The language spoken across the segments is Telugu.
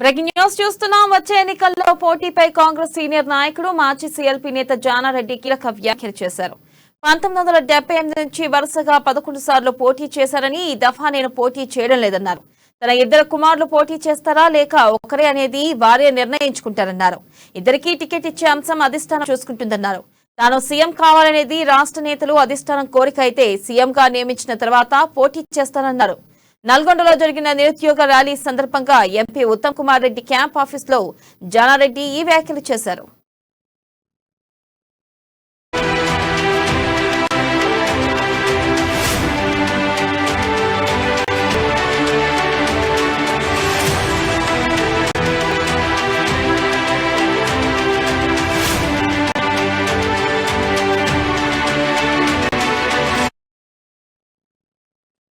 బ్రేకింగ్ న్యూస్ చూస్తున్నాం. వచ్చే ఎన్నికల్లో పోటీపై కాంగ్రెస్ సీనియర్ నాయకుడు మాజీ సీఎల్పీ నేత జానారెడ్డి కీలక వ్యాఖ్యలు చేశారు. 1978 నుంచి వరుసగా 11 సార్లు పోటీ చేశారని ఈ దఫా నేను పోటీ చేయడం లేదన్నారు. తన ఇద్దరు కుమారులు పోటీ చేస్తారా లేక ఒకరే అనేది వారే నిర్ణయించుకుంటారన్నారు. ఇద్దరికీ టికెట్ ఇచ్చే అంశం అధిష్టానం చూసుకుంటుందన్నారు. తాను సీఎం కావాలనేది రాష్ట్ర నేతలు అధిష్టానం కోరిక అయితే సీఎంగా నియమించిన తర్వాత పోటీ చేస్తానన్నారు. నల్గొండలో జరిగిన నిరుద్యోగ ర్యాలీ సందర్భంగా MP Uttam Kumar Reddy camp office లో జానారెడ్డి ఈ వ్యాఖ్యలు చేశారు.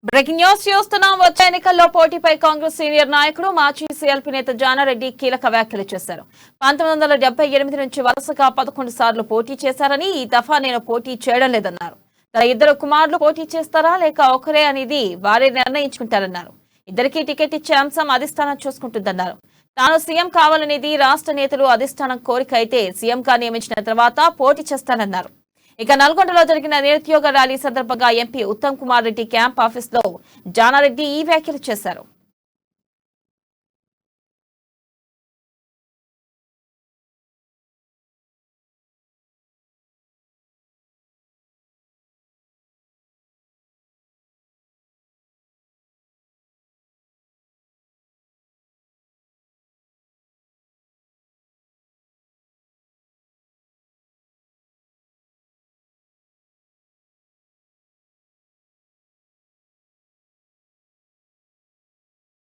బ్రేకింగ్ న్యూస్ చూస్తున్నాం. వచ్చే ఎన్నికల్లో పోటీపై కాంగ్రెస్ సీనియర్ నాయకుడు మాజీ సీఎల్పీ నేత జానారెడ్డి కీలక వ్యాఖ్యలు చేశారు. 1978 నుంచి వరుసగా 11 సార్లు పోటీ చేశారని ఈ దఫా నేను పోటీ చేయడం లేదన్నారు. తన ఇద్దరు కుమారులు పోటీ చేస్తారా లేక ఒకరే అనేది వారే నిర్ణయించుకుంటారన్నారు. ఇద్దరికీ టికెట్ ఇచ్చే అంశం అధిష్టానం చూసుకుంటుందన్నారు. తాను సీఎం కావాలనేది రాష్ట్ర నేతలు అధిష్టానం కోరిక అయితే సీఎంగా నియమించిన తర్వాత పోటీ చేస్తానన్నారు. ఇక నల్గొండలో జరిగిన నిరుద్యోగ ర్యాలీ సందర్భంగా MP Uttam Kumar Reddy camp office లో జానారెడ్డి ఈ వ్యాఖ్యలు చేశారు.